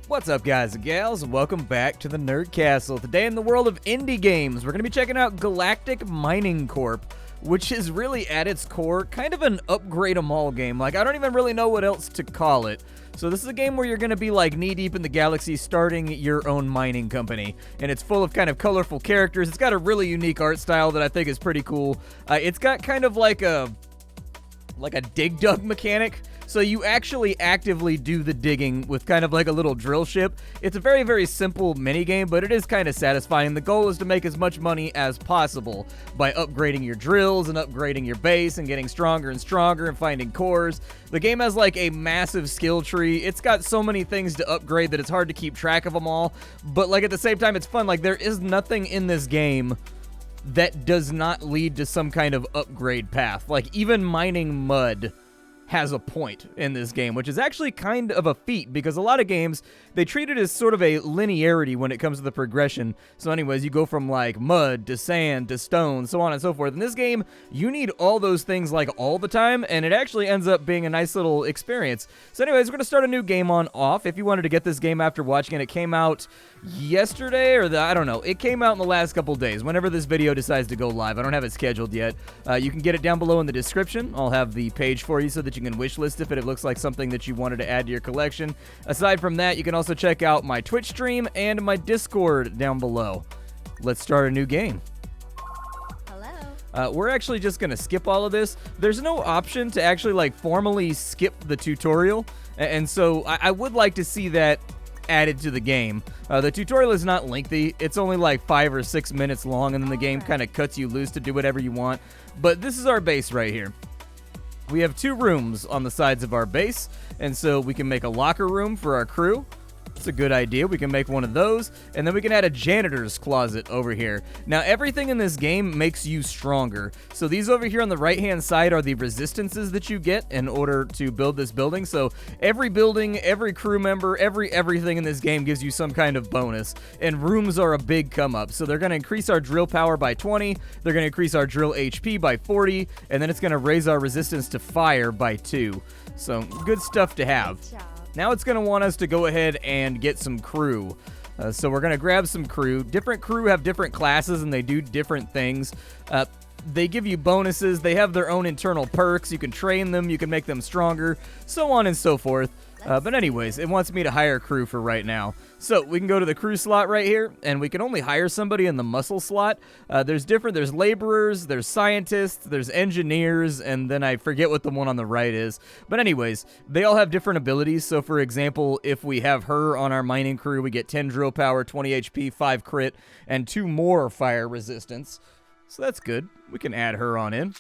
What's up, guys and gals, and welcome back to the Nerd Castle. Today in the world of indie games, we're going to be checking out Galactic Mining Corp, which is really, at its core, kind of an upgrade-em-all game. Like, I don't even really know what else to call it. So this is a game where you're going to be, like, knee-deep in the galaxy starting your own mining company. And it's full of kind of colorful characters. It's got a really unique art style that I think is pretty cool. It's got kind of like a dig dug mechanic. So you actually actively do the digging with kind of like a little drill ship. It's a very, very simple minigame, but it is kind of satisfying. The goal is to make as much money as possible by upgrading your drills and upgrading your base and getting stronger and stronger and finding cores. The game has like a massive skill tree. It's got so many things to upgrade that it's hard to keep track of them all. But like at the same time, it's fun. Like there is nothing in this game that does not lead to some kind of upgrade path. Like even mining mud has a point in this game, which is actually kind of a feat because a lot of games, they treat it as sort of a linearity when it comes to the progression. So anyways, you go from like mud to sand to stone, so on and so forth. In this game, you need all those things like all the time, and it actually ends up being a nice little experience. So anyways, we're going to start a new game on off. If you wanted to get this game after watching it, it came out yesterday or I don't know. It came out in the last couple days, whenever this video decides to go live. I don't have it scheduled yet. You can get it down below in the description. I'll have the page for you so that you can wishlist if it looks like something that you wanted to add to your collection. Aside from that, you can also check out my Twitch stream and my Discord down below. Let's start a new game. We're actually just going to skip all of this. There's no option to actually like formally skip the tutorial, and so I would like to see that added to the game. The tutorial is not lengthy. It's only like 5 or 6 minutes long, and then the game kind of cuts you loose to do whatever you want. But this is our base right here. We have 2 rooms on the sides of our base, and so we can make a locker room for our crew. It's a good idea. We can make one of those, and then we can add a janitor's closet over here. Now, everything in this game makes you stronger. So these over here on the right-hand side are the resistances that you get in order to build this building. So every building, every crew member, everything in this game gives you some kind of bonus, and rooms are a big come-up. So they're going to increase our drill power by 20, they're going to increase our drill HP by 40, and then it's going to raise our resistance to fire by 2. So good stuff to have. Now it's going to want us to go ahead and get some crew. So we're going to grab some crew. Different crew have different classes and they do different things. They give you bonuses. They have their own internal perks. You can train them. You can make them stronger, so on and so forth. But anyways, it wants me to hire crew for right now. So we can go to the crew slot right here, and we can only hire somebody in the muscle slot. There's laborers, there's scientists, there's engineers, and then I forget what the one on the right is. But anyways, they all have different abilities. So for example, if we have her on our mining crew, we get 10 drill power, 20 HP, 5 crit, and 2 more fire resistance. So that's good. We can add her on in.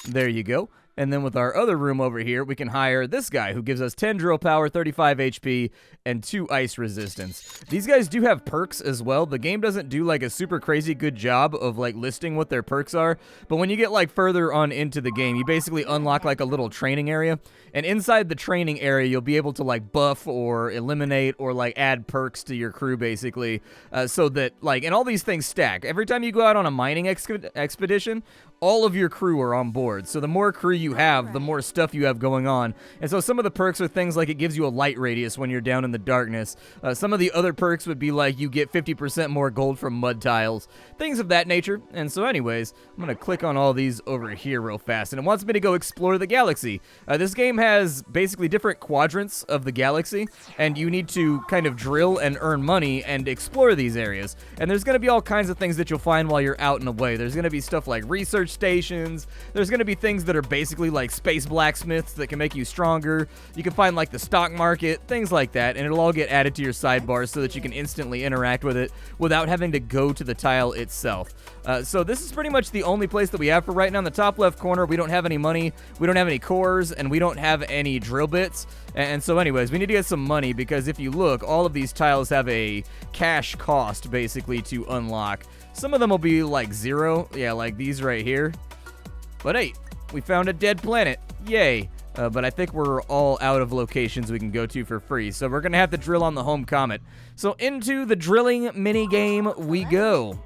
There you go. And then with our other room over here, we can hire this guy who gives us 10 drill power, 35 HP, and 2 ice resistance. These guys do have perks as well. The game doesn't do like a super crazy good job of like listing what their perks are, but when you get like further on into the game, you basically unlock like a little training area, and inside the training area, you'll be able to like buff or eliminate or like add perks to your crew basically, so that like, and all these things stack. Every time you go out on a mining expedition, all of your crew are on board. So the more crew you have, the more stuff you have going on. And so some of the perks are things like it gives you a light radius when you're down in the darkness. Some of the other perks would be like you get 50% more gold from mud tiles, things of that nature. And so anyways, I'm going to click on all these over here real fast, and it wants me to go explore the galaxy. This game has basically different quadrants of the galaxy, and you need to kind of drill and earn money and explore these areas. And there's going to be all kinds of things that you'll find while you're out and away. There's going to be stuff like research stations. There's going to be things that are basically like space blacksmiths that can make you stronger. You can find like the stock market, things like that, and it'll all get added to your sidebar so that you can instantly interact with it without having to go to the tile itself. So this is pretty much the only place that we have for right now. In the top left corner, we don't have any money, we don't have any cores, and we don't have any drill bits. And so anyways, we need to get some money because if you look, all of these tiles have a cash cost basically to unlock. Some of them will be like 0, yeah, like these right here. But hey, we found a dead planet, yay. But I think we're all out of locations we can go to for free, so we're gonna have to drill on the home comet. So into the drilling mini game we go.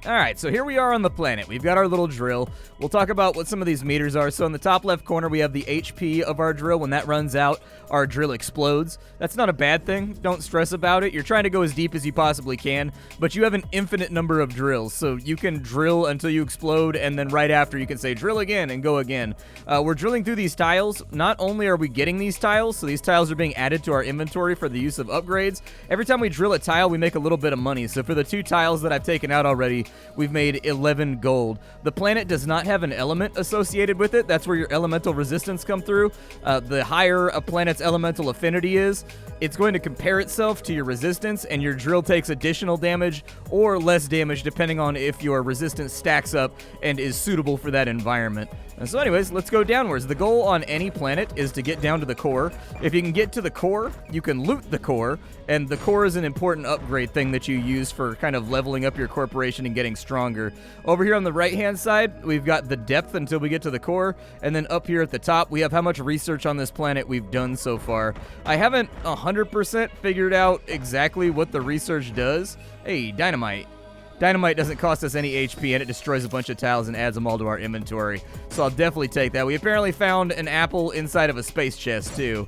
All right, so here we are on the planet. We've got our little drill. We'll talk about what some of these meters are. So in the top left corner, we have the HP of our drill. When that runs out, our drill explodes. That's not a bad thing. Don't stress about it. You're trying to go as deep as you possibly can, but you have an infinite number of drills. So you can drill until you explode, and then right after you can say drill again and go again. We're drilling through these tiles. Not only are we getting these tiles, so these tiles are being added to our inventory for the use of upgrades. Every time we drill a tile, we make a little bit of money. So for the 2 tiles that I've taken out already, we've made 11 gold. The planet does not have an element associated with it. That's where your elemental resistance come through. The higher a planet's elemental affinity is, it's going to compare itself to your resistance, and your drill takes additional damage or less damage depending on if your resistance stacks up and is suitable for that environment. And so anyways, let's go downwards. The goal on any planet is to get down to the core. If you can get to the core, you can loot the core, and the core is an important upgrade thing that you use for kind of leveling up your corporation and getting stronger. Over here on the right-hand side, we've got the depth until we get to the core, and then up here at the top, we have how much research on this planet we've done so far. I haven't 100% figured out exactly what the research does. Hey, dynamite. Dynamite doesn't cost us any HP, and it destroys a bunch of tiles and adds them all to our inventory. So I'll definitely take that. We apparently found an apple inside of a space chest, too.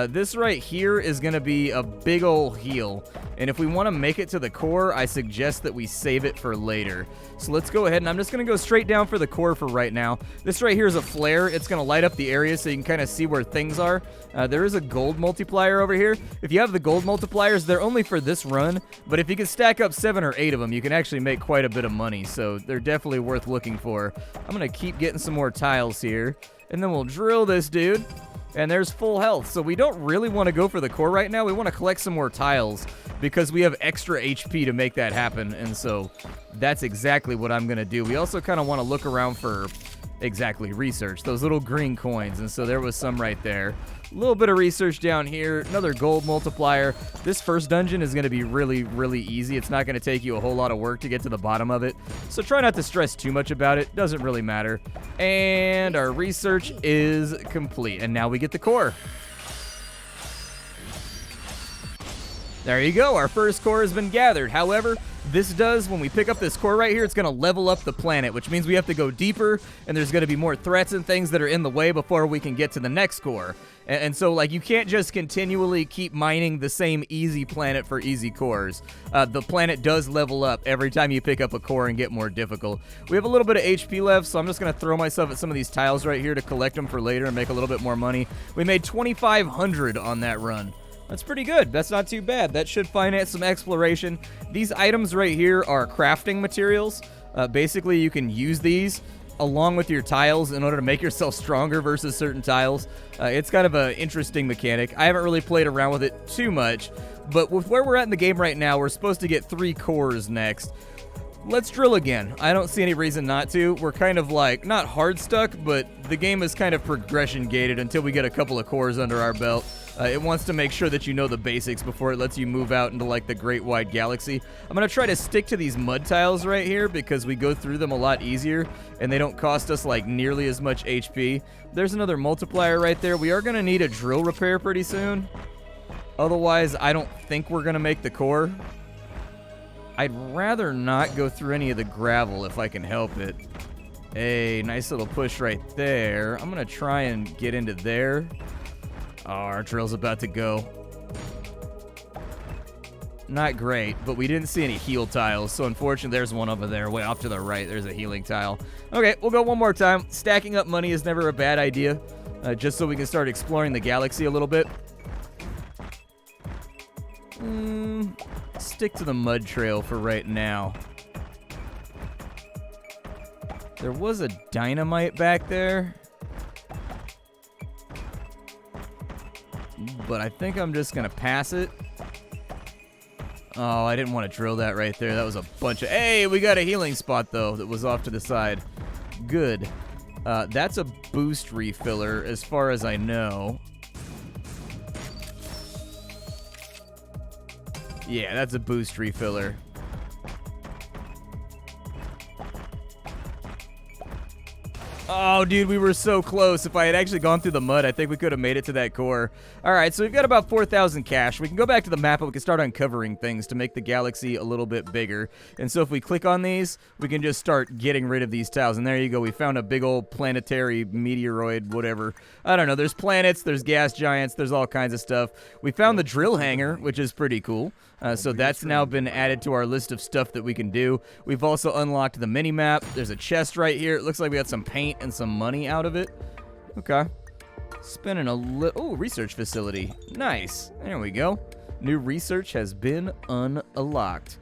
This right here is going to be a big ol' heal. And if we want to make it to the core, I suggest that we save it for later. So let's go ahead, and I'm just going to go straight down for the core for right now. This right here is a flare. It's going to light up the area so you can kind of see where things are. There is a gold multiplier over here. If you have the gold multipliers, they're only for this run. But if you can stack up 7 or 8 of them, you can actually make quite a bit of money. So they're definitely worth looking for. I'm going to keep getting some more tiles here. And then we'll drill this dude. And there's full health, so we don't really want to go for the core right now. We want to collect some more tiles because we have extra HP to make that happen, and so that's exactly what I'm going to do. We also kind of want to look around for exactly research, those little green coins, and so there was some right there. A little bit of research down here, another gold multiplier. This first dungeon is going to be really, really easy. It's not going to take you a whole lot of work to get to the bottom of it, so try not to stress too much about it. Doesn't really matter. And our research is complete, and now we get the core. There you go, our first core has been gathered. However, this does, when we pick up this core right here, it's going to level up the planet, which means we have to go deeper, and there's going to be more threats and things that are in the way before we can get to the next core. And so, like, you can't just continually keep mining the same easy planet for easy cores. The planet does level up every time you pick up a core and get more difficult. We have a little bit of HP left, so I'm just going to throw myself at some of these tiles right here to collect them for later and make a little bit more money. We made 2,500 on that run. That's pretty good. That's not too bad. That should finance some exploration. These items right here are crafting materials. Basically, you can use these along with your tiles in order to make yourself stronger versus certain tiles. It's kind of an interesting mechanic. I haven't really played around with it too much, but with where we're at in the game right now, we're supposed to get 3 cores next. Let's drill again. I don't see any reason not to. We're kind of like, not hard stuck, but the game is kind of progression gated until we get a couple of cores under our belt. It wants to make sure that you know the basics before it lets you move out into like the great wide galaxy. I'm going to try to stick to these mud tiles right here because we go through them a lot easier and they don't cost us like nearly as much HP. There's another multiplier right there. We are going to need a drill repair pretty soon. Otherwise, I don't think we're going to make the core. I'd rather not go through any of the gravel if I can help it. Hey, nice little push right there. I'm going to try and get into there. Oh, our drill's about to go. Not great, but we didn't see any heal tiles, so unfortunately there's one over there way off to the right. There's a healing tile. Okay, we'll go one more time. Stacking up money is never a bad idea, just so we can start exploring the galaxy a little bit. Stick to the mud trail for right now. There was a dynamite back there, but I think I'm just going to pass it. Oh, I didn't want to drill that right there. That was a bunch of... Hey, we got a healing spot, though, that was off to the side. Good. That's a boost refiller, as far as I know. Yeah, that's a boost refiller. Oh, dude, we were so close. If I had actually gone through the mud, I think we could have made it to that core. All right, so we've got about 4,000 cash. We can go back to the map, and we can start uncovering things to make the galaxy a little bit bigger. And so if we click on these, we can just start getting rid of these tiles. And there you go. We found a big old planetary meteoroid, whatever. I don't know. There's planets, there's gas giants, there's all kinds of stuff. We found the drill hangar, which is pretty cool. So that's now been added to our list of stuff that we can do. We've also unlocked the mini-map. There's a chest right here. It looks like we got some paint and some money out of it. Okay. Spending a little... Oh, research facility. Nice. There we go. New research has been unlocked.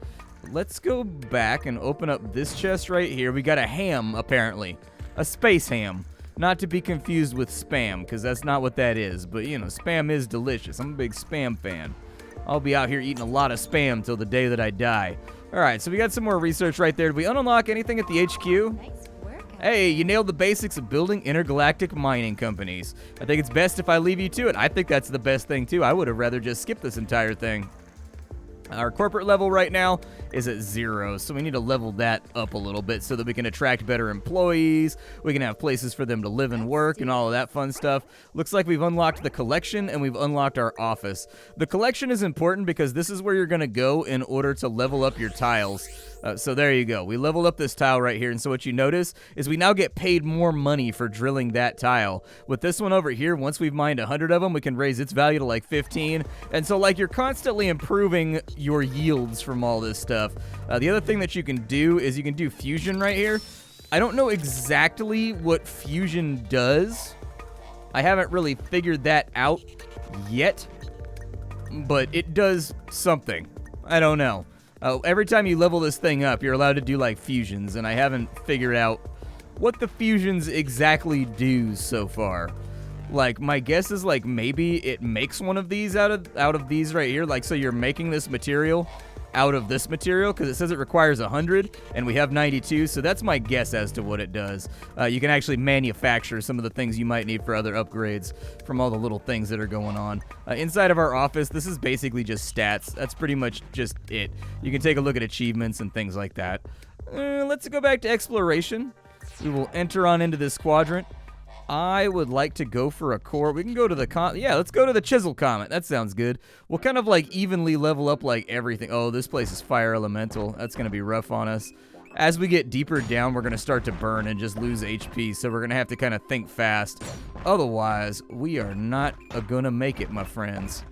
Let's go back and open up this chest right here. We got a ham, apparently. A space ham. Not to be confused with spam, because that's not what that is. But, you know, spam is delicious. I'm a big spam fan. I'll be out here eating a lot of spam till the day that I die. All right, so we got some more research right there. Did we unlock anything at the HQ? Nice work. Hey, you nailed the basics of building intergalactic mining companies. I think it's best if I leave you to it. I think that's the best thing, too. I would have rather just skipped this entire thing. Our corporate level right now is at 0, so we need to level that up a little bit so that we can attract better employees, we can have places for them to live and work, and all of that fun stuff. Looks like we've unlocked the collection, and we've unlocked our office. The collection is important because this is where you're going to go in order to level up your tiles. So there you go. We leveled up this tile right here, and so what you notice is we now get paid more money for drilling that tile. With this one over here, once we've mined 100 of them, we can raise its value to like 15, and so like you're constantly improving your yields from all this stuff. The other thing that you can do is you can do fusion right here. I don't know exactly what fusion does. I haven't really figured that out yet, but it does something. I don't know. Every time you level this thing up, you're allowed to do like fusions, and I haven't figured out what the fusions exactly do so far. Like, my guess is like maybe it makes one of these out of these right here. Like, so you're making this material out of this material because it says it requires 100 and we have 92, so that's my guess as to what it does. You can actually manufacture some of the things you might need for other upgrades from all the little things that are going on. Inside of our office, this is basically just stats. That's pretty much just it. You can take a look at achievements and things like that. Let's go back to exploration. We will enter on into this quadrant. I would like to go for a core. We can go to the let's go to the Chisel Comet. That sounds good. We'll kind of like evenly level up like everything. Oh, this place is fire elemental. That's going to be rough on us. As we get deeper down, we're going to start to burn and just lose HP, so we're going to have to kind of think fast. Otherwise, we are not going to make it, my friends.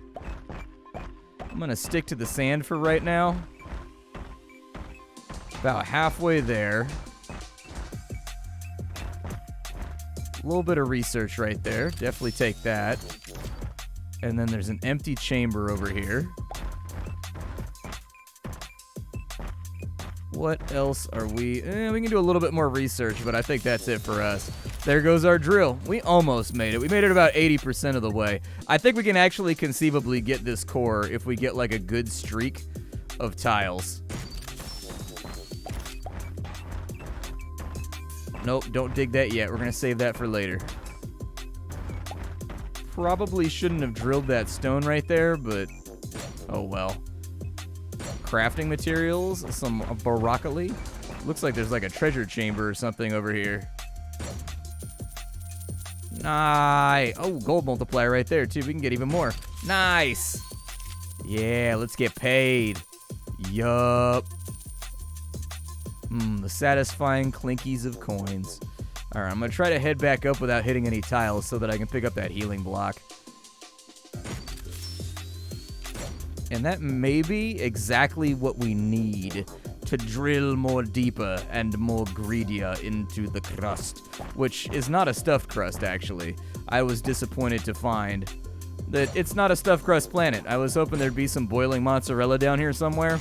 I'm going to stick to the sand for right now. About halfway there. A little bit of research right there. Definitely take that. And then there's an empty chamber over here. What else are we... we can do a little bit more research, but I think that's it for us. There goes our drill. We almost made it. We made it about 80% of the way. I think we can actually conceivably get this core if we get like a good streak of tiles. Nope, don't dig that yet. We're going to save that for later. Probably shouldn't have drilled that stone right there, but oh well. Crafting materials, some broccoli. Looks like there's like a treasure chamber or something over here. Nice. Oh, gold multiplier right there, too. We can get even more. Nice. Yeah, let's get paid. Yup. The satisfying clinkies of coins. Alright, I'm going to try to head back up without hitting any tiles so that I can pick up that healing block. And that may be exactly what we need to drill more deeper and more greedier into the crust. Which is not a stuffed crust, actually. I was disappointed to find that it's not a stuffed crust planet. I was hoping there'd be some boiling mozzarella down here somewhere.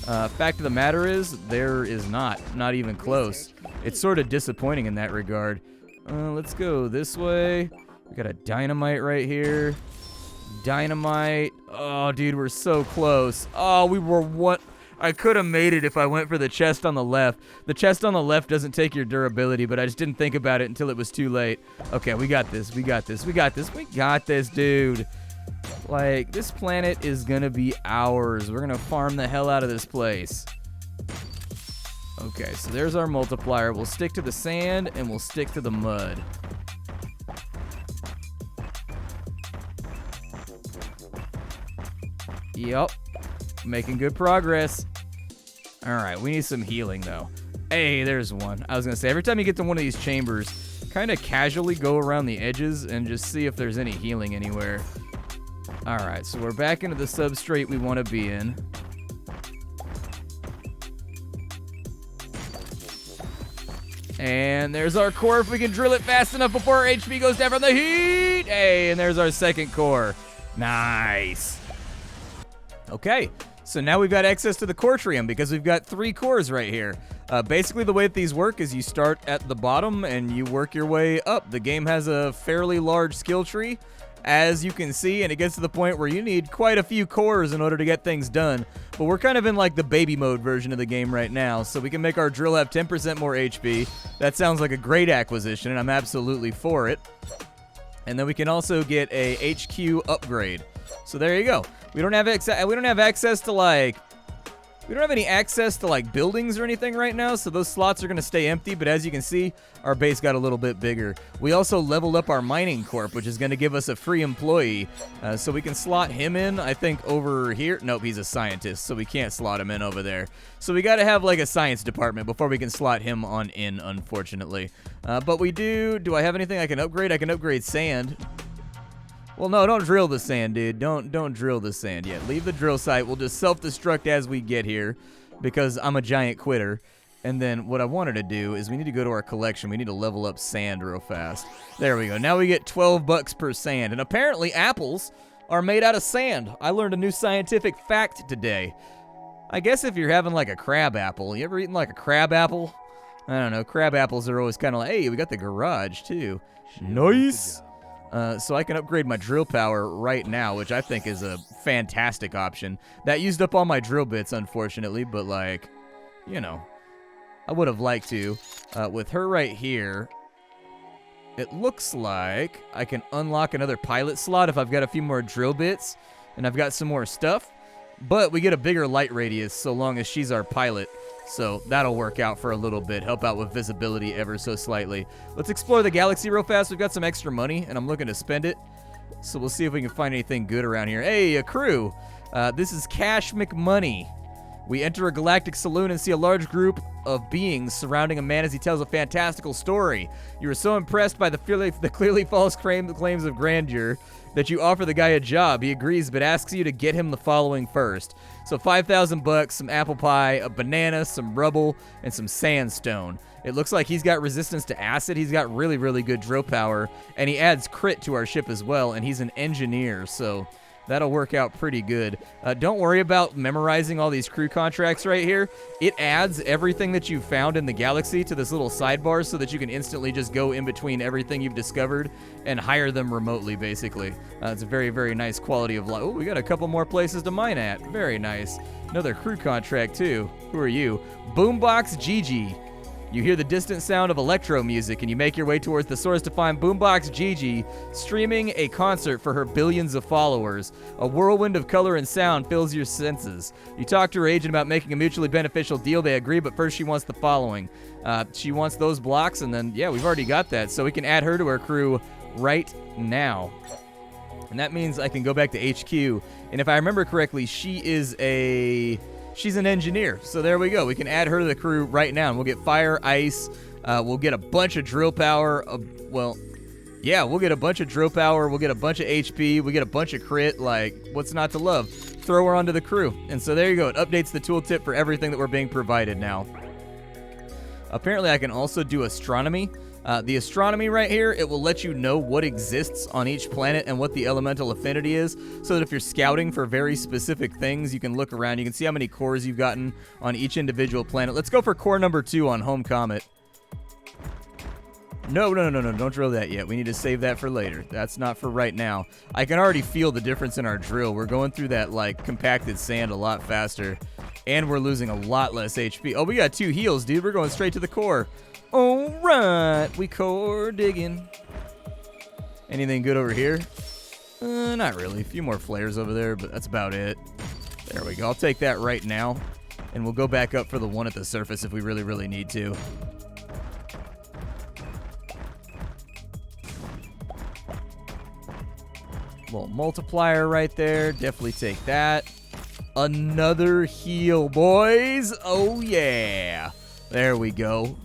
Fact of the matter is, there is not even close. It's sort of disappointing in that regard. Let's go this way. We got a dynamite right here. Dynamite. Oh, dude, we're so close. Oh, we were what? I could have made it if I went for the chest on the left. The chest on the left doesn't take your durability, but I just didn't think about it until it was too late. Okay, we got this. We got this. We got this. We got this, dude. Like, this planet is gonna be ours. We're gonna farm the hell out of this place. Okay, so there's our multiplier. We'll stick to the sand, and we'll stick to the mud. Yep. Making good progress. All right, we need some healing, though. Hey, there's one. I was going to say, every time you get to one of these chambers, kind of casually go around the edges and just see if there's any healing anywhere. All right, so we're back into the substrate we want to be in. And there's our core if we can drill it fast enough before our HP goes down from the heat. Hey, and there's our second core. Nice. Okay, so now we've got access to the Cortrium because we've got 3 cores right here. Basically, the way that these work is you start at the bottom and you work your way up. The game has a fairly large skill tree, as you can see, and it gets to the point where you need quite a few cores in order to get things done. But we're kind of in like the baby mode version of the game right now, so we can make our drill have 10% more HP. That sounds like a great acquisition, and I'm absolutely for it. And then we can also get a HQ upgrade. So there you go. We don't have access to like We don't have any access to like buildings or anything right now, so those slots are going to stay empty, but as you can see, our base got a little bit bigger. We also leveled up our mining corp, which is going to give us a free employee, so we can slot him in, I think, over here. Nope, he's a scientist, so we can't slot him in over there. So we got to have like a science department before we can slot him on in, unfortunately. But we do I have anything I can upgrade? I can upgrade sand. Well, no, don't drill the sand, dude. Don't drill the sand yet. Leave the drill site. We'll just self-destruct as we get here because I'm a giant quitter. And then what I wanted to do is we need to go to our collection. We need to level up sand real fast. There we go. Now we get 12 bucks per sand. And apparently apples are made out of sand. I learned a new scientific fact today. I guess if you're having like a crab apple, you ever eaten like a crab apple? I don't know. Crab apples are always kind of like, hey, we got the garage too. Nice. So I can upgrade my drill power right now, which I think is a fantastic option. That used up all my drill bits, unfortunately, but like, you know, I would have liked to. With her right here, it looks like I can unlock another pilot slot if I've got a few more drill bits and I've got some more stuff. But we get a bigger light radius so long as she's our pilot. So that'll work out for a little bit, help out with visibility ever so slightly. Let's explore the galaxy real fast. We've got some extra money, and I'm looking to spend it. So we'll see if we can find anything good around here. Hey, a crew. This is Cash McMoney. We enter a galactic saloon and see a large group of beings surrounding a man as he tells a fantastical story. You are so impressed by the clearly false claims of grandeur that you offer the guy a job. He agrees, but asks you to get him the following first. So 5,000 bucks, some apple pie, a banana, some rubble, and some sandstone. It looks like he's got resistance to acid. He's got really, really good drill power, and he adds crit to our ship as well, and he's an engineer, so that'll work out pretty good. Don't worry about memorizing all these crew contracts right here. It adds everything that you found in the galaxy to this little sidebar so that you can instantly just go in between everything you've discovered and hire them remotely, basically. It's a very, very nice quality of life. Oh, we got a couple more places to mine at. Very nice. Another crew contract, too. Who are you? Boombox Gigi. You hear the distant sound of electro music, and you make your way towards the source to find Boombox Gigi streaming a concert for her billions of followers. A whirlwind of color and sound fills your senses. You talk to her agent about making a mutually beneficial deal. They agree, but first she wants the following. She wants those blocks, and then, yeah, we've already got that, so we can add her to our crew right now. And that means I can go back to HQ, and if I remember correctly, she's an engineer, so there we go. We can add her to the crew right now, and we'll get fire, ice, we'll get a bunch of drill power, we'll get a bunch of drill power, we'll get a bunch of HP, we'll get a bunch of crit, like, what's not to love? Throw her onto the crew. And so there you go, it updates the tooltip for everything that we're being provided now. Apparently I can also do astronomy. The astronomy right here, it will let you know what exists on each planet and what the elemental affinity is, so that if you're scouting for very specific things, you can look around. You can see how many cores you've gotten on each individual planet. Let's go for core number 2 on Home Comet. No, don't drill that yet. We need to save that for later. That's not for right now. I can already feel the difference in our drill. We're going through that, like, compacted sand a lot faster, and we're losing a lot less HP. Oh, we got 2 heals, dude. We're going straight to the core. All right, we core digging. Anything good over here? Not really. A few more flares over there, but that's about it. There we go. I'll take that right now. And we'll go back up for the one at the surface if we really, really need to. Little multiplier right there. Definitely take that. Another heal, boys. Oh, yeah. There we go.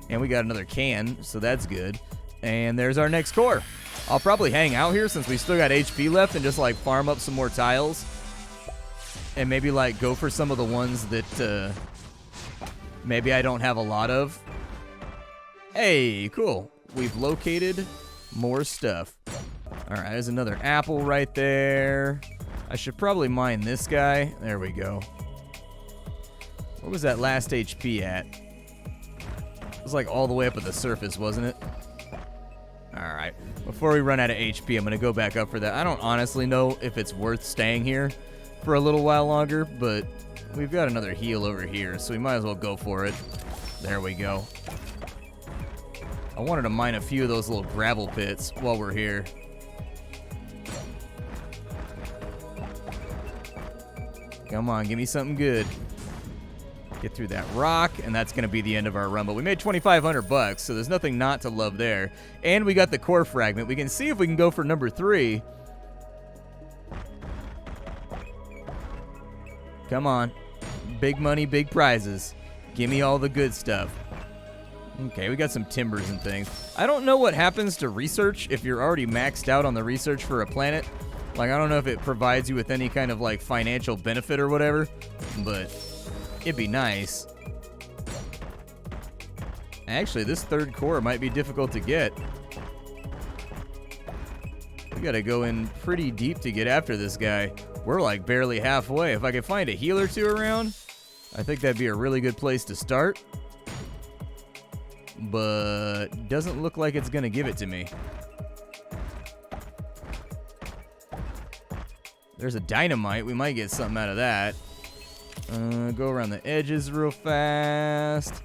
And we got another can, so that's good. And there's our next core. I'll probably hang out here since we still got HP left and just, like, farm up some more tiles. And maybe, like, go for some of the ones that maybe I don't have a lot of. Hey, cool. We've located more stuff. All right, there's another apple right there. I should probably mine this guy. There we go. What was that last HP at? It was like all the way up at the surface, wasn't it? All right. Before we run out of HP, I'm going to go back up for that. I don't honestly know if it's worth staying here for a little while longer, but we've got another heal over here, so we might as well go for it. There we go. I wanted to mine a few of those little gravel pits while we're here. Come on, give me something good. Get through that rock, and that's going to be the end of our run. But we made 2,500 bucks, so there's nothing not to love there. And we got the core fragment. We can see if we can go for number 3. Come on. Big money, big prizes. Give me all the good stuff. Okay, we got some timbers and things. I don't know what happens to research if you're already maxed out on the research for a planet. Like, I don't know if it provides you with any kind of, like, financial benefit or whatever, but it'd be nice. Actually, this third core might be difficult to get. We gotta go in pretty deep to get after this guy. We're, like, barely halfway. If I could find a heal or two around, I think that'd be a really good place to start. But doesn't look like it's gonna give it to me. There's a dynamite. We might get something out of that. Go around the edges real fast.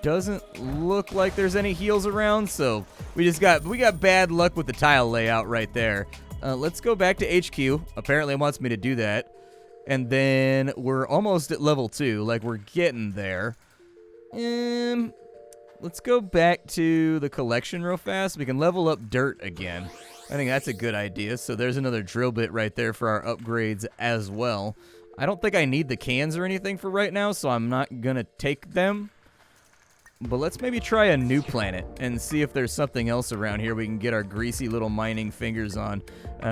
Doesn't look like there's any heals around, so we got bad luck with the tile layout right there. Let's go back to HQ. Apparently it wants me to do that. And then we're almost at level 2. Like, we're getting there. Let's go back to the collection real fast. We can level up dirt again. I think that's a good idea. So there's another drill bit right there for our upgrades as well. I don't think I need the cans or anything for right now, so I'm not going to take them. But let's maybe try a new planet and see if there's something else around here we can get our greasy little mining fingers on.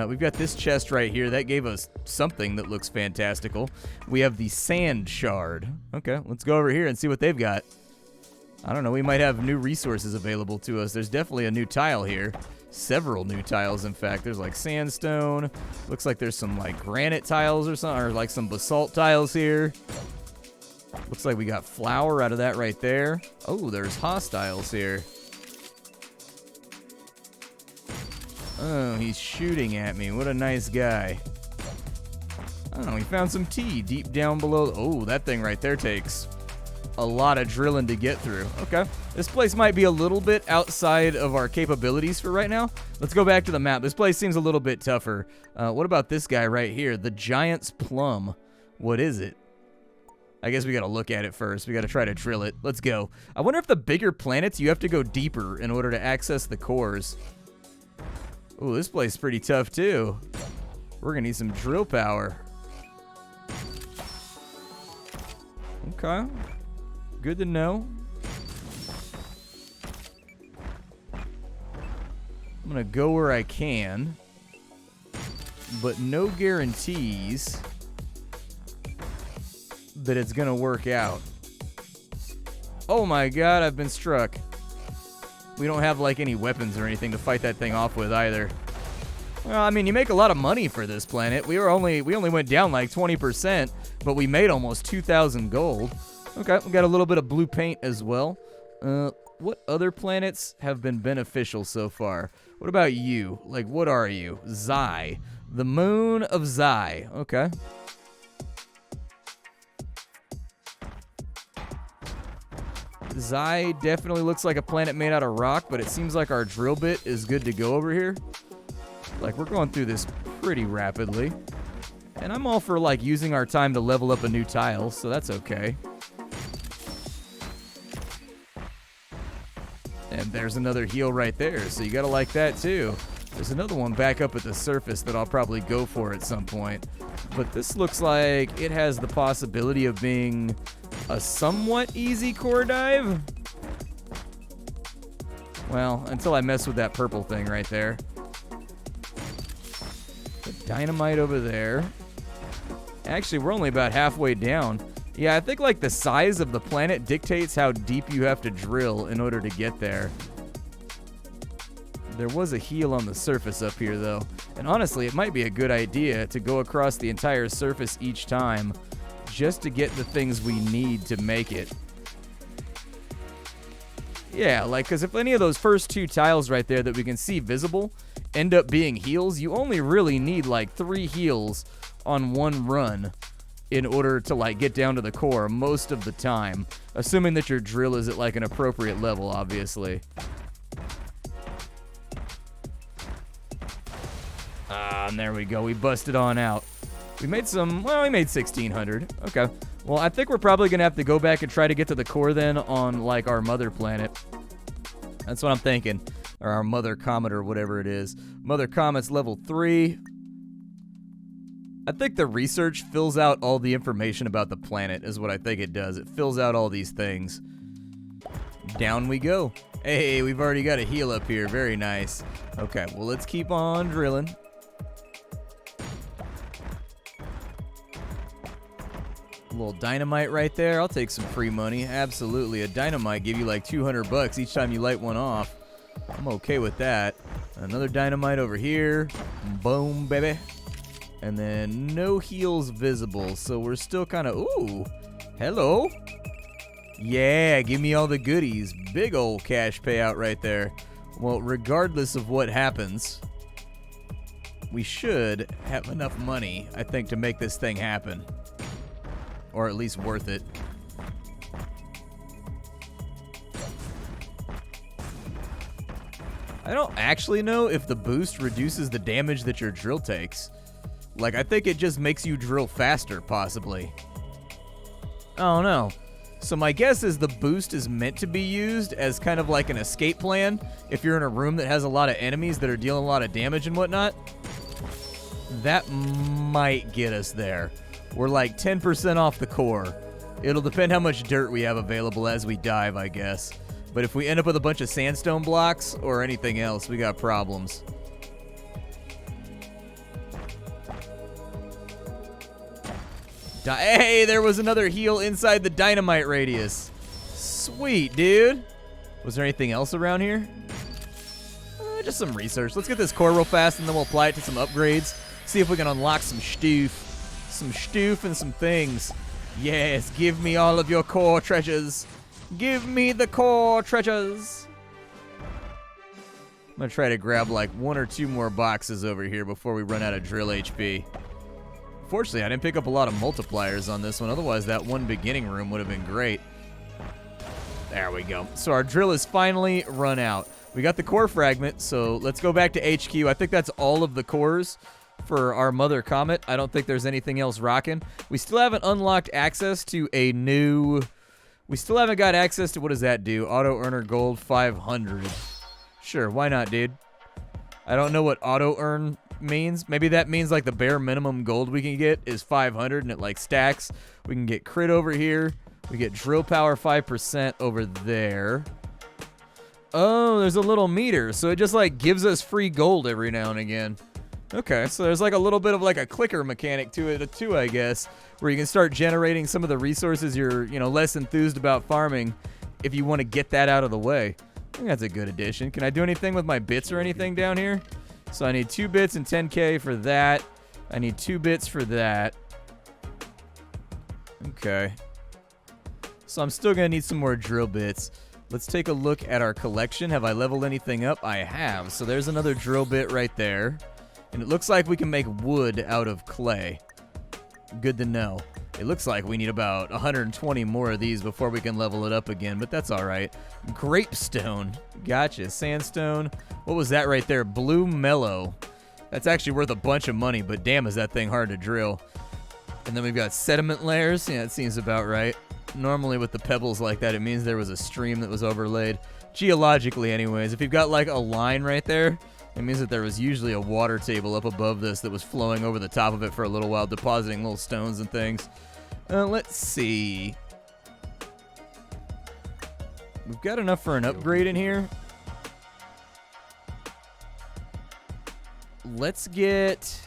We've got this chest right here. That gave us something that looks fantastical. We have the sand shard. Okay, let's go over here and see what they've got. I don't know. We might have new resources available to us. There's definitely a new tile here. Several new tiles, in fact. There's like sandstone. Looks like there's some like granite tiles or something, or like some basalt tiles here. Looks like we got flour out of that right there. Oh, there's hostiles here. Oh, he's shooting at me. What a nice guy. Oh, we found some tea deep down below. Oh, that thing right there takes a lot of drilling to get through. Okay. This place might be a little bit outside of our capabilities for right now. Let's go back to the map. This place seems a little bit tougher. What about this guy right here? The Giant's Plum. What is it? I guess we got to look at it first. We got to try to drill it. Let's go. I wonder if the bigger planets, you have to go deeper in order to access the cores. Ooh, this place is pretty tough too. We're going to need some drill power. Okay. Good to know. I'm going to go where I can, but no guarantees that it's going to work out. Oh my god, I've been struck. We don't have like any weapons or anything to fight that thing off with either. Well, I mean, you make a lot of money for this planet. We only went down like 20%, but we made almost 2,000 gold. Okay, we got a little bit of blue paint as well. What other planets have been beneficial so far? What about you? Like, what are you? Xi. The moon of Xi. Okay. Xi definitely looks like a planet made out of rock, but it seems like our drill bit is good to go over here. Like, we're going through this pretty rapidly. And I'm all for, like, using our time to level up a new tile, so that's okay. And there's another heal right there, so you gotta like that too. There's another one back up at the surface that I'll probably go for at some point. But this looks like it has the possibility of being a somewhat easy core dive. Well, until I mess with that purple thing right there. The dynamite over there. Actually, we're only about halfway down. Yeah, I think like the size of the planet dictates how deep you have to drill in order to get there. There was a heal on the surface up here though. And honestly, it might be a good idea to go across the entire surface each time just to get the things we need to make it. Yeah, like, because if any of those first two tiles right there that we can see visible end up being heals, you only really need like 3 heals on one run in order to like get down to the core most of the time, assuming that your drill is at like an appropriate level, obviously. And there we go, we busted on out. We made some, well, we made 1,600. Okay, well, I think we're probably gonna have to go back and try to get to the core then on like our mother planet. That's what I'm thinking, or our mother comet or whatever it is. Mother comet's level 3. I think the research fills out all the information about the planet is what I think it does. It fills out all these things. Down we go. Hey, we've already got a heal up here. Very nice. Okay, well, let's keep on drilling. A little dynamite right there. I'll take some free money. Absolutely. A dynamite give you like 200 bucks each time you light one off. I'm okay with that. Another dynamite over here. Boom, baby. And then no heals visible, so we're still kind of, ooh, hello. Yeah, give me all the goodies. Big old cash payout right there. Well, regardless of what happens, we should have enough money, I think, to make this thing happen. Or at least worth it. I don't actually know if the boost reduces the damage that your drill takes. Like, I think it just makes you drill faster, possibly. I don't know. So my guess is the boost is meant to be used as kind of like an escape plan if you're in a room that has a lot of enemies that are dealing a lot of damage and whatnot. That might get us there. We're like 10% off the core. It'll depend how much dirt we have available as we dive, I guess. But if we end up with a bunch of sandstone blocks or anything else, we got problems. Hey, there was another heal inside the dynamite radius. Sweet, dude. Was there anything else around here? Just some research. Let's get this core real fast, and then we'll apply it to some upgrades. See if we can unlock some stoof. Some stoof and some things. Yes, give me all of your core treasures. Give me the core treasures. I'm going to try to grab like 1 or 2 more boxes over here before we run out of drill HP. Fortunately, I didn't pick up a lot of multipliers on this one. Otherwise, that one beginning room would have been great. There we go. So our drill is finally run out. We got the core fragment, so let's go back to HQ. I think that's all of the cores for our mother comet. I don't think there's anything else rocking. We still haven't unlocked access to a new... We still haven't got access to... What does that do? Auto earner gold 500. Sure, why not, dude? I don't know what auto earn means. Maybe that means like the bare minimum gold we can get is 500 and it like stacks. We can get crit over here. We get drill power 5% over there. Oh, there's a little meter, so it just like gives us free gold every now and again. Okay, so there's like a little bit of like a clicker mechanic to it too, I guess, where you can start generating some of the resources you're, you know, less enthused about farming if you want to get that out of the way. I think that's a good addition. Can I do anything with my bits or anything down here? So I need 2 bits and 10k for that. I need 2 bits for that. Okay. So I'm still going to need some more drill bits. Let's take a look at our collection. Have I leveled anything up? I have. So there's another drill bit right there. And it looks like we can make wood out of clay. Good to know. It looks like we need about 120 more of these before we can level it up again, but that's all right. Grapestone. Gotcha. Sandstone. What was that right there? Blue mellow. That's actually worth a bunch of money, but damn is that thing hard to drill. And then we've got sediment layers. Yeah, it seems about right. Normally with the pebbles like that, it means there was a stream that was overlaid. Geologically anyways, if you've got like a line right there, it means that there was usually a water table up above this that was flowing over the top of it for a little while, depositing little stones and things. Let's see. We've got enough for an upgrade in here. Let's get...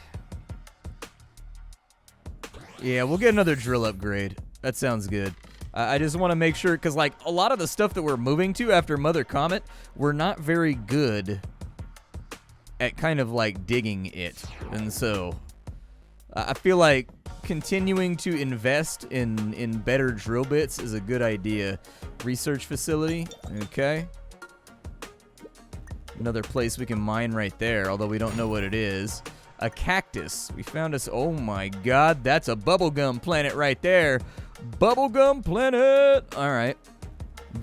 Yeah, we'll get another drill upgrade. That sounds good. I just want to make sure, because like a lot of the stuff that we're moving to after Mother Comet, we're not very good at kind of like digging it. And so I feel like continuing to invest in better drill bits is a good idea. Research facility, okay. Another place we can mine right there, although we don't know what it is. A cactus. We found us. Oh my god, that's a bubblegum planet right there. Bubblegum planet. All right.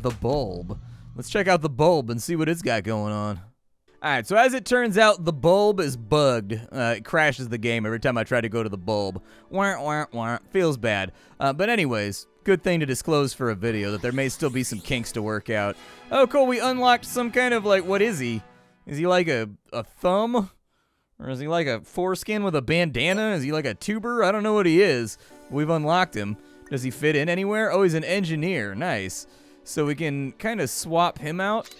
The bulb. Let's check out the bulb and see what it's got going on. All right, so as it turns out, the bulb is bugged. It crashes the game every time I try to go to the bulb. Wah, wah, wah. Feels bad. But anyways, good thing to disclose for a video that there may still be some kinks to work out. Oh, cool. We unlocked some kind of, like, what is he? Is he like a thumb? Or is he like a foreskin with a bandana? Is he like a tuber? I don't know what he is. We've unlocked him. Does he fit in anywhere? Oh, he's an engineer. Nice. So we can kind of swap him out.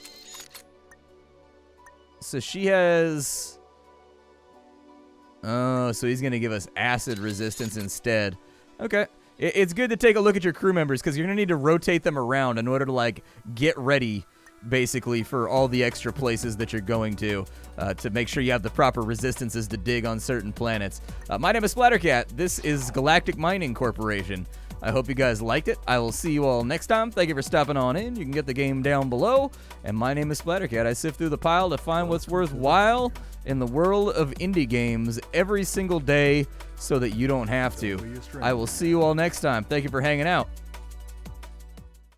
So she has... Oh, so he's going to give us acid resistance instead. Okay. It's good to take a look at your crew members because you're going to need to rotate them around in order to, like, get ready, basically, for all the extra places that you're going to make sure you have the proper resistances to dig on certain planets. My name is Splattercat. This is Galactic Mining Corporation. I hope you guys liked it. I will see you all next time. Thank you for stopping on in. You can get the game down below. And my name is Splattercat. I sift through the pile to find what's worthwhile in the world of indie games every single day so that you don't have to. I will see you all next time. Thank you for hanging out.